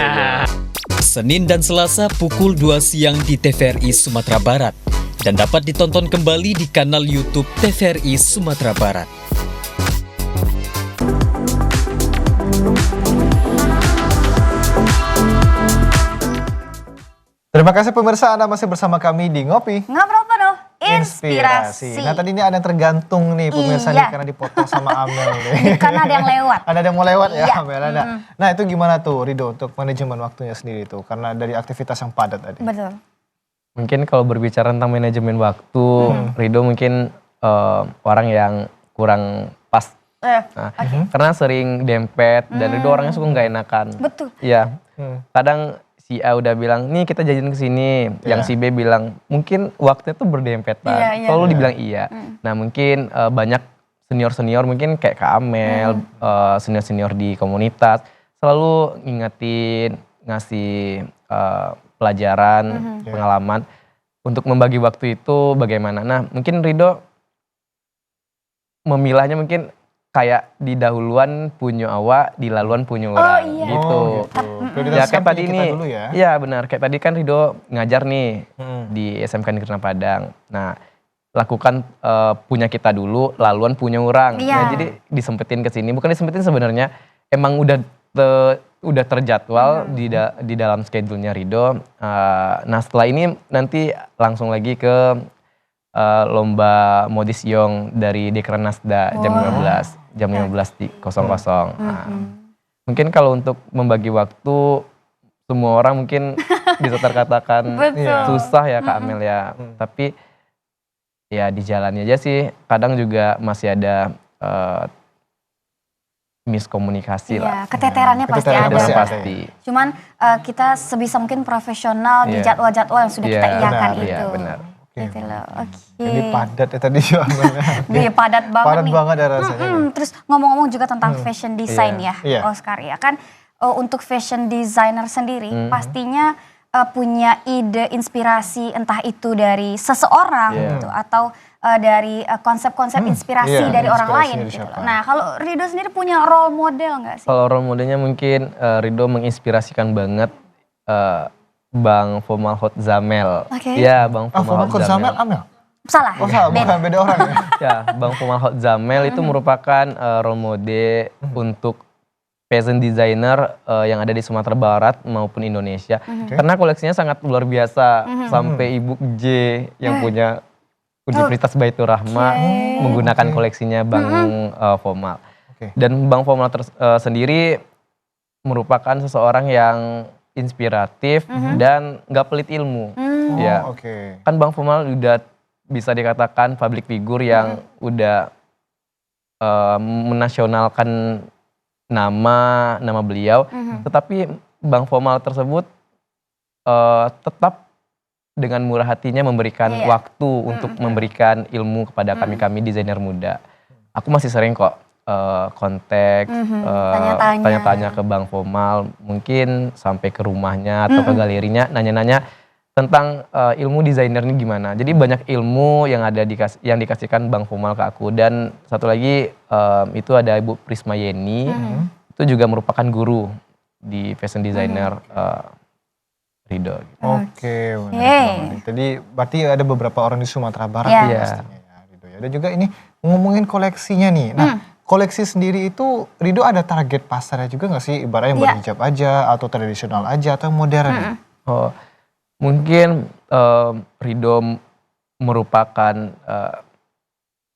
Speaker 8: Senin dan Selasa pukul 2 siang di TVRI Sumatera Barat dan dapat ditonton kembali di kanal YouTube TVRI Sumatera Barat.
Speaker 2: Terima kasih pemirsa, Anda masih bersama kami di Ngopi
Speaker 1: Ngobrol penuh inspirasi.
Speaker 2: Nah tadi ini ada yang tergantung nih pemirsa nih karena dipotong sama Amel nih.
Speaker 1: Karena ada yang lewat.
Speaker 2: Ada yang mau lewat ya
Speaker 1: Iya.
Speaker 2: Amel. Nah itu gimana tuh Rido untuk manajemen waktunya sendiri tuh karena dari aktivitas yang padat tadi.
Speaker 1: Betul.
Speaker 15: Mungkin kalau berbicara tentang manajemen waktu, Rido mungkin orang yang kurang pas. Karena sering dempet dan Rido orangnya suka nggak enakan.
Speaker 1: Betul.
Speaker 15: Iya. Kadang si A udah bilang, nih kita jajan ke sini. Yang si B bilang, mungkin waktunya tuh berdempetan. Selalu dibilang iya. Nah mungkin banyak senior-senior mungkin kayak Kak Amel, senior-senior di komunitas, selalu ngingetin, ngasih pelajaran, pengalaman. Untuk membagi waktu itu bagaimana. Nah mungkin Rido memilahnya mungkin kayak di dahuluan punya awak, di laluan punya orang gitu. Ya kayak tadi ini, ya benar. Kayak tadi kan Rido ngajar nih di SMK Negeri Padang. Nah lakukan punya kita dulu, laluan punya orang. Nah, jadi disempetin ke sini, bukan disempetin sebenarnya, emang udah terjadwal di dalam schedule-nya Rido. Nah setelah ini nanti langsung lagi ke lomba modis Yong dari Dekran Nasda jam 15.00. Nah, mungkin kalau untuk membagi waktu semua orang mungkin bisa terkatakan susah ya Kak Amel ya. Tapi ya dijalani aja sih. Kadang juga masih ada miskomunikasi lah.
Speaker 1: Keteterannya pasti ada.
Speaker 15: Pasti.
Speaker 1: Cuman kita sebisa mungkin profesional di jadwal-jadwal yang sudah kita iakan itu.
Speaker 15: Iya benar.
Speaker 1: Gitu loh.
Speaker 2: Ini padat ya tadi
Speaker 1: Iya padat banget
Speaker 2: padat
Speaker 1: nih.
Speaker 2: banget ya rasanya.
Speaker 1: Terus ngomong-ngomong juga tentang fashion design ya, Oscar ya kan. Untuk fashion designer sendiri pastinya punya ide inspirasi entah itu dari seseorang gitu atau dari konsep-konsep inspirasi dari orang lain gitu. Nah kalau Rido sendiri punya role model nggak sih?
Speaker 15: Kalau role modelnya mungkin Rido menginspirasikan banget Bang Fomal Hot Zamel. Ya Bang Fomal Hot Zamel.
Speaker 2: Amel?
Speaker 1: Salah.
Speaker 2: Oh salah, bukan beda orang ya?
Speaker 15: Ya Bang Fomal Hot Zamel itu merupakan role model untuk fashion designer yang ada di Sumatera Barat maupun Indonesia. Karena koleksinya sangat luar biasa. Sampai Ibu J yang punya Universitas Baitur Rahma menggunakan koleksinya Bang Fomal. Dan Bang Fomal sendiri merupakan seseorang yang inspiratif dan nggak pelit ilmu. Ya, kan Bang Fomal udah bisa dikatakan public figure yang udah menasionalkan nama beliau. Tetapi Bang Fomal tersebut tetap dengan murah hatinya memberikan waktu untuk memberikan ilmu kepada kami desainer muda. Aku masih sering kok kontak, tanya-tanya ke Bang Fomal, mungkin sampai ke rumahnya atau ke galerinya, nanya-nanya tentang ilmu desainer ini gimana. Jadi banyak ilmu yang yang dikasihkan Bang Fomal ke aku. Dan satu lagi itu ada Ibu Prisma Yeni, itu juga merupakan guru di fashion designer Rido.
Speaker 2: Oke, menarik. Jadi berarti ada beberapa orang di Sumatera Barat pastinya ya Rido ya. Dan juga ini ngomongin koleksinya nih. Nah koleksi sendiri itu Rido ada target pasarnya juga nggak sih? Ibaratnya berhijab aja atau tradisional aja atau modern?
Speaker 15: Oh, mungkin Rido merupakan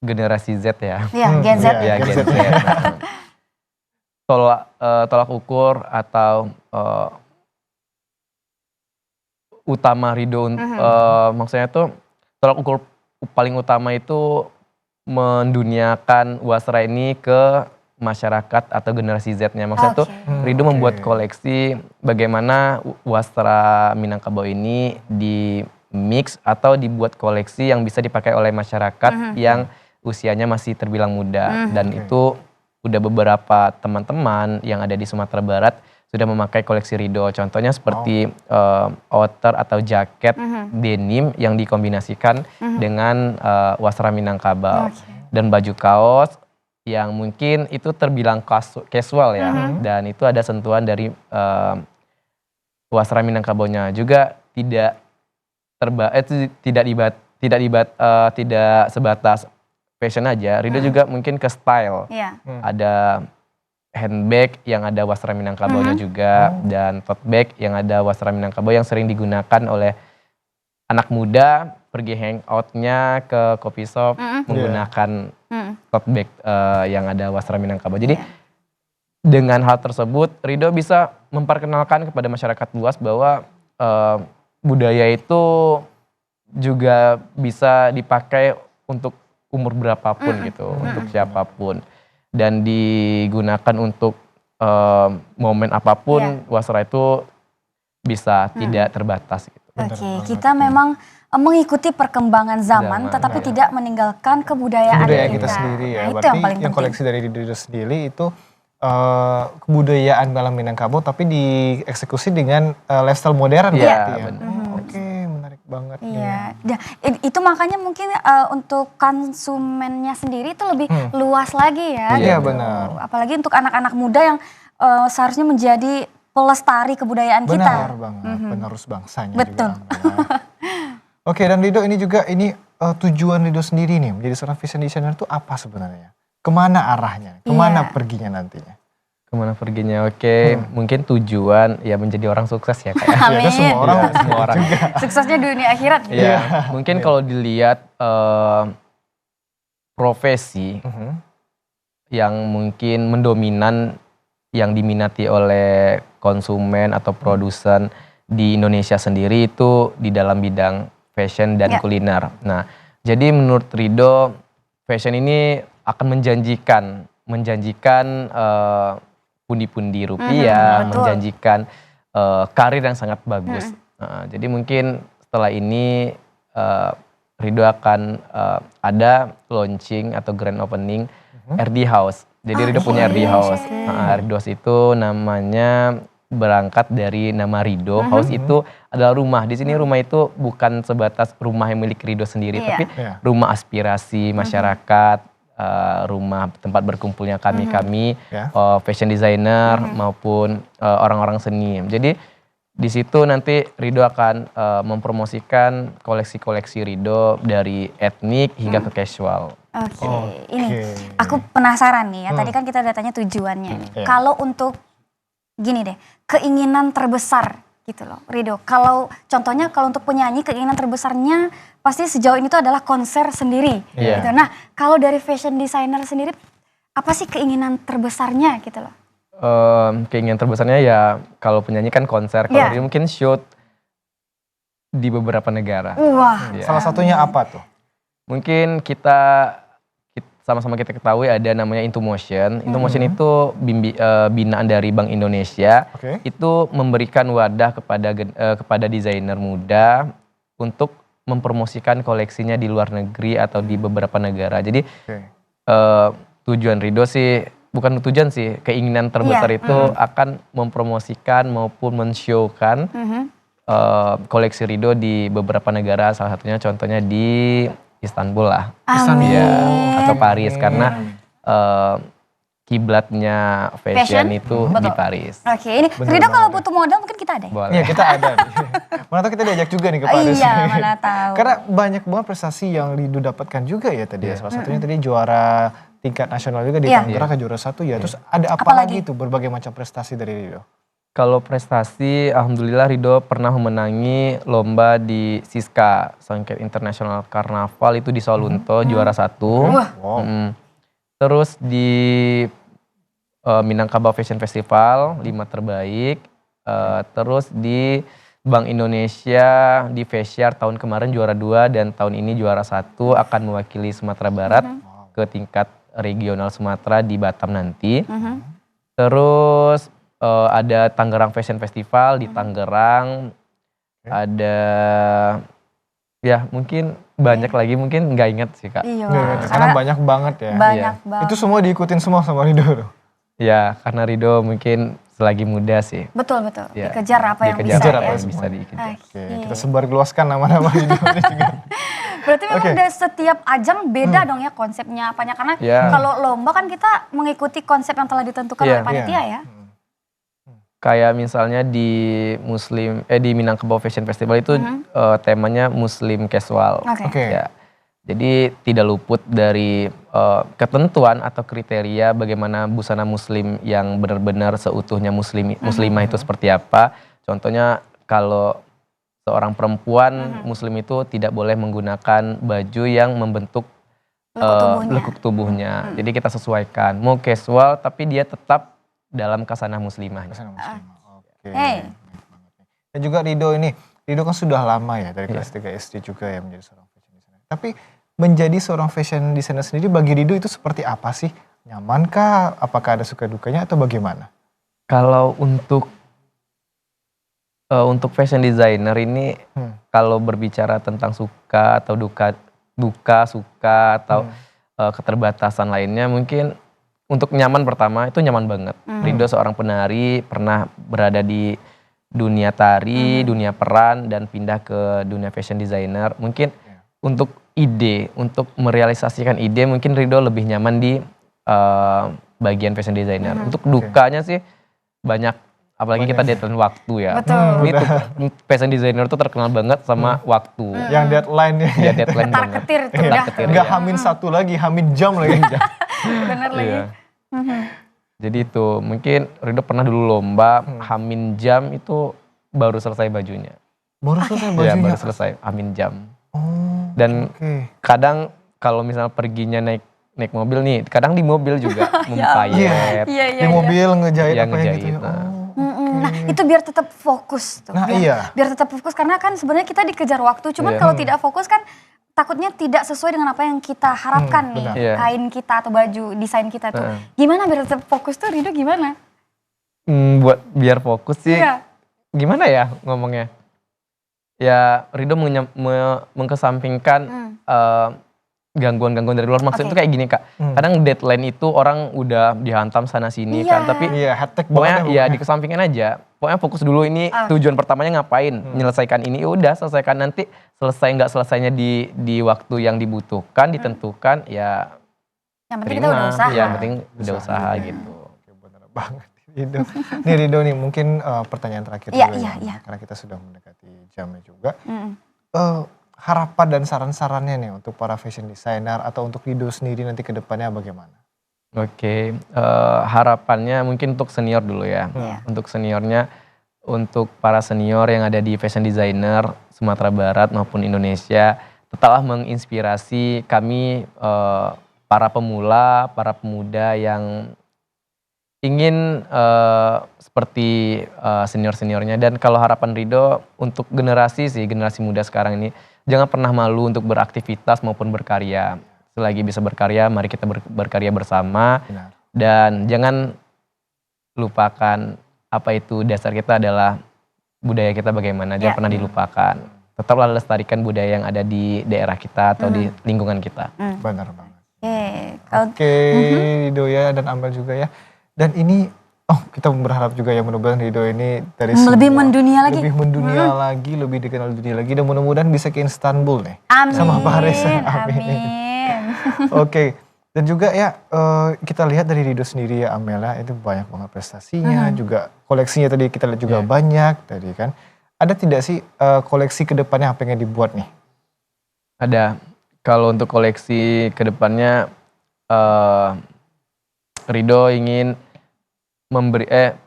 Speaker 15: generasi Z ya.
Speaker 1: Iya, Gen Z.
Speaker 15: Ya, Gen Z. Tolak ukur atau utama Rido, maksudnya tuh tolak ukur paling utama itu menduniakan wasra ini ke masyarakat atau generasi Z-nya. Maksudnya tuh Rido membuat koleksi bagaimana wasra Minangkabau ini di mix atau dibuat koleksi yang bisa dipakai oleh masyarakat yang usianya masih terbilang muda dan itu udah beberapa teman-teman yang ada di Sumatera Barat sudah memakai koleksi Ridho. Contohnya seperti outer atau jaket denim yang dikombinasikan dengan wasra Minangkabau dan baju kaos yang mungkin itu terbilang casual ya, dan itu ada sentuhan dari wasra Minangkabaunya juga tidak sebatas fashion aja. Ridho juga mungkin ke style. Ada handbag yang ada wasra Minangkabaunya juga dan tote bag yang ada wasra Minangkabau yang sering digunakan oleh anak muda pergi hangoutnya ke coffee shop menggunakan tote bag yang ada wasra Minangkabau. Jadi dengan hal tersebut Ridho bisa memperkenalkan kepada masyarakat luas bahwa budaya itu juga bisa dipakai untuk umur berapapun gitu, untuk siapapun. Dan digunakan untuk momen apapun, wasra itu bisa tidak terbatas gitu.
Speaker 1: Kita memang mengikuti perkembangan zaman, tetapi tidak meninggalkan kebudayaan
Speaker 2: kita sendiri ya.
Speaker 1: Nah, itu
Speaker 2: Berarti
Speaker 1: yang paling penting.
Speaker 2: koleksi dari Ridho sendiri itu kebudayaan dalam Minangkabau tapi dieksekusi dengan lifestyle modern berarti ya. Oke, menarik banget.
Speaker 1: Iya, itu makanya mungkin untuk konsumennya sendiri itu lebih luas lagi ya.
Speaker 2: Iya
Speaker 1: gitu.
Speaker 2: benar.
Speaker 1: Apalagi untuk anak-anak muda yang seharusnya menjadi pelestari kebudayaan kita.
Speaker 2: Benar banget, penerus bangsanya.
Speaker 1: Betul.
Speaker 2: Juga. Oke, dan Ridho ini juga tujuan Ridho sendiri nih menjadi seorang fashion designer itu apa sebenarnya? Kemana arahnya? Kemana perginya nantinya?
Speaker 15: Kemana perginya? Oke, mungkin tujuan ya menjadi orang sukses ya kayak.
Speaker 1: Amin.
Speaker 15: Semua orang.
Speaker 1: Suksesnya dunia akhirat.
Speaker 15: Iya, mungkin kalau dilihat profesi yang mungkin mendominan yang diminati oleh konsumen atau produsen di Indonesia sendiri itu di dalam bidang fashion dan kuliner. Nah, jadi menurut Ridho fashion ini akan menjanjikan pundi-pundi rupiah, menjanjikan karir yang sangat bagus. Jadi mungkin setelah ini Ridho akan ada launching atau grand opening RD House. Jadi Ridho punya RD House. RD House itu namanya berangkat dari nama Ridho. House itu adalah rumah. Di sini rumah itu bukan sebatas rumah yang milik Ridho sendiri, tapi rumah aspirasi masyarakat, rumah tempat berkumpulnya kami fashion designer maupun orang-orang seni. Jadi di situ nanti Ridho akan mempromosikan koleksi-koleksi Ridho dari etnik hingga ke casual.
Speaker 1: Ini aku penasaran nih ya. Tadi kan kita udah tanya tujuannya. Kalau untuk gini deh, keinginan terbesar gitu loh, Ridho. Kalau contohnya kalau untuk penyanyi keinginan terbesarnya pasti sejauh ini tuh adalah konser sendiri. Gitu. Nah, kalau dari fashion designer sendiri apa sih keinginan terbesarnya gitu loh?
Speaker 15: Keinginan terbesarnya ya kalau penyanyi kan konser, kalau dia mungkin shoot di beberapa negara.
Speaker 1: Wah.
Speaker 2: Salah satunya apa tuh?
Speaker 15: Mungkin sama-sama kita ketahui ada namanya Into Motion. Into Motion itu binaan dari Bank Indonesia. Itu memberikan wadah kepada desainer muda untuk mempromosikan koleksinya di luar negeri atau di beberapa negara. Jadi tujuan Ridho sih, bukan tujuan sih, keinginan terbesar itu akan mempromosikan maupun men-show-kan koleksi Ridho di beberapa negara. Salah satunya contohnya di Istanbul lah. Atau Paris karena kiblatnya fashion itu di Paris.
Speaker 1: Oke, ini Ridho kalau butuh modal mungkin kita ada.
Speaker 2: Iya, kita ada. Mana tahu kita diajak juga nih ke Paris.
Speaker 1: Iya, mana tahu.
Speaker 2: Karena banyak banget prestasi yang Ridho dapatkan juga ya tadi. Salah satunya tadi juara tingkat nasional juga di Tangerang, juara 1 ya. Terus ada apa lagi tuh berbagai macam prestasi dari Ridho?
Speaker 15: Kalau prestasi, alhamdulillah Ridho pernah memenangi lomba di Siska Songket International Carnaval itu di Solunto, juara 1. Terus di Minangkabau Fashion Festival 5 terbaik. Terus di Bank Indonesia di Festiar tahun kemarin juara 2 dan tahun ini juara 1 akan mewakili Sumatera Barat ke tingkat regional Sumatera di Batam nanti. Terus ada Tangerang Fashion Festival di Tangerang, ada Ya mungkin banyak lagi, mungkin nggak inget sih Kak.
Speaker 1: Iya.
Speaker 2: Karena banyak banget ya.
Speaker 1: Banyak banget.
Speaker 2: Itu semua diikutin semua sama Rido tuh.
Speaker 15: Ya karena Rido mungkin selagi muda sih.
Speaker 1: Betul.
Speaker 15: Ya,
Speaker 1: Dikejar apa yang bisa
Speaker 15: dikejar
Speaker 1: ya.
Speaker 15: apa yang bisa dikejar.
Speaker 2: Oke, kita sebarluaskan nama-nama Rido ini juga.
Speaker 1: Berarti memang udah setiap ajang beda dong ya konsepnya apanya. Karena kalau lomba kan kita mengikuti konsep yang telah ditentukan oleh panitia ya.
Speaker 15: Kayak misalnya di di Minangkabau Fashion Festival itu temanya Muslim casual. Ya. Jadi tidak luput dari ketentuan atau kriteria bagaimana busana muslim yang benar-benar seutuhnya muslimah itu seperti apa. Contohnya kalau seorang perempuan muslim itu tidak boleh menggunakan baju yang membentuk lekuk tubuhnya. Jadi kita sesuaikan. Mau casual tapi dia tetap dalam kasanah muslimah.
Speaker 2: Oke. Dan juga Rido kan sudah lama ya dari kelas 3 SD juga ya menjadi seorang fashion designer. Tapi menjadi seorang fashion designer sendiri bagi Rido itu seperti apa sih? Nyamankah? Apakah ada suka dukanya atau bagaimana?
Speaker 15: Kalau untuk fashion designer ini kalau berbicara tentang suka atau duka suka atau keterbatasan lainnya, mungkin untuk nyaman pertama itu nyaman banget. Rido seorang penari, pernah berada di dunia tari, dunia peran, dan pindah ke dunia fashion designer. Mungkin untuk untuk merealisasikan ide, mungkin Rido lebih nyaman di bagian fashion designer. Untuk dukanya sih banyak, apalagi kita deadline waktu ya.
Speaker 1: Betul.
Speaker 15: Itu fashion designer tuh terkenal banget sama waktu.
Speaker 2: Yang deadline ya.
Speaker 15: Ya deadline banget.
Speaker 1: Ketir tuh udah.
Speaker 2: Enggak hamin satu lagi, hamin jam lagi.
Speaker 1: Bener lagi.
Speaker 15: Jadi itu mungkin Rido pernah dulu lomba hamin jam itu baru selesai bajunya.
Speaker 2: Baru selesai bajunya?
Speaker 15: Iya baru selesai hamin jam. Dan kadang kalau misalnya perginya naik mobil nih, kadang di mobil juga mempayet.
Speaker 2: Di mobil ngejahit apa yang gitu.
Speaker 1: Nah itu biar tetap fokus tuh. Biar tetap fokus karena kan sebenarnya kita dikejar waktu. Cuman kalau tidak fokus kan takutnya tidak sesuai dengan apa yang kita harapkan nih. Kain kita atau baju desain kita tuh. Gimana biar tetap fokus tuh Rido gimana?
Speaker 15: Buat biar fokus sih gimana ya ngomongnya? Ya Rido mengkesampingkan gangguan-gangguan dari luar. Maksudnya itu kayak gini Kak. Kadang deadline itu orang udah dihantam sana sini kan. Tapi pokoknya ya dikesampingkan aja. Pokoknya fokus dulu ini tujuan pertamanya ngapain. Menyelesaikan ini udah selesaikan, nanti selesai nggak selesainya di waktu yang dibutuhkan, ditentukan ya.
Speaker 1: Yang penting kita udah usaha.
Speaker 15: Ya yang penting udah usaha gitu.
Speaker 2: Oke, bener banget Rido. Nih Rido nih mungkin pertanyaan terakhir juga ya. Karena kita sudah mendekati jamnya juga. Harapan dan saran-sarannya nih untuk para fashion designer atau untuk Rido sendiri nanti ke depannya bagaimana?
Speaker 15: Oke, harapannya mungkin untuk senior dulu ya. Untuk seniornya, untuk para senior yang ada di fashion designer Sumatera Barat maupun Indonesia, tetaplah menginspirasi kami para pemula, para pemuda yang ingin seperti senior-seniornya. Dan kalau harapan Rido untuk generasi muda sekarang ini, jangan pernah malu untuk beraktivitas maupun berkarya. Selagi bisa berkarya, mari kita berkarya bersama. Dan jangan lupakan apa itu dasar kita adalah budaya kita bagaimana, jangan pernah dilupakan. Tetaplah lestarikan budaya yang ada di daerah kita atau di lingkungan kita.
Speaker 2: Benar banget.
Speaker 1: Oke,
Speaker 2: Rido ya dan Amel juga ya. Dan ini kita berharap juga ya mudah-mudahan Rido ini dari
Speaker 1: lebih mendunia lagi.
Speaker 2: Lebih mendunia lagi, lebih dikenal dunia lagi, dan mudah-mudahan bisa ke Istanbul nih.
Speaker 1: Amin.
Speaker 2: Sama Pak Reza.
Speaker 1: Amin.
Speaker 2: Oke. Dan juga ya kita lihat dari Rido sendiri ya Amela itu banyak banget prestasinya, juga koleksinya tadi kita lihat juga banyak tadi kan. Ada tidak sih koleksi kedepannya apa yang dibuat nih?
Speaker 15: Ada. Kalau untuk koleksi kedepannya Rido ingin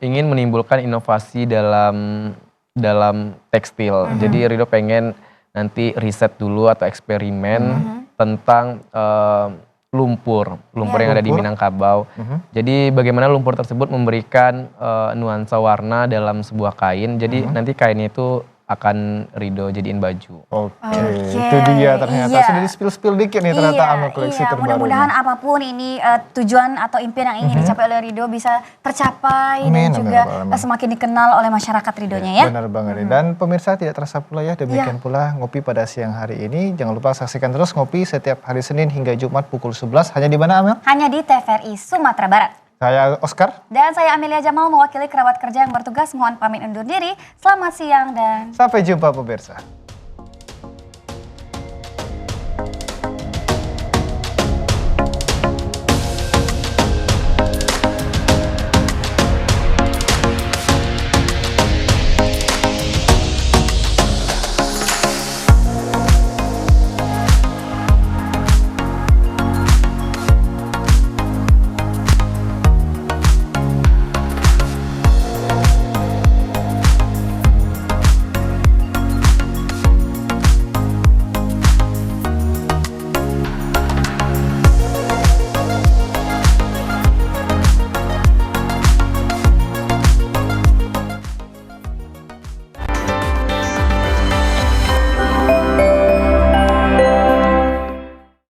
Speaker 15: menimbulkan inovasi dalam tekstil. Jadi Rido pengen nanti riset dulu atau eksperimen tentang lumpur yang ada di Minangkabau. Jadi bagaimana lumpur tersebut memberikan nuansa warna dalam sebuah kain. Jadi nanti kainnya itu akan Rido jadiin baju.
Speaker 2: Oke, itu dia ternyata. Sudah di-spill dikit nih ternyata Amel koleksi terbaru.
Speaker 1: Mudah-mudahan apapun ini tujuan atau impian yang ingin dicapai oleh Rido bisa tercapai dan juga semakin dikenal oleh masyarakat Ridonya ya.
Speaker 2: Benar banget. Dan pemirsa tidak terasa pula ya, demikian pula Ngopi pada siang hari ini. Jangan lupa saksikan terus Ngopi setiap hari Senin hingga Jumat pukul 11. Hanya di mana, Amel?
Speaker 1: Hanya di TVRI Sumatera Barat.
Speaker 2: Saya Oscar.
Speaker 1: Dan saya Amelia Jamal mewakili kerabat kerja yang bertugas. Mohon pamit undur diri. Selamat siang dan
Speaker 2: sampai jumpa pemirsa.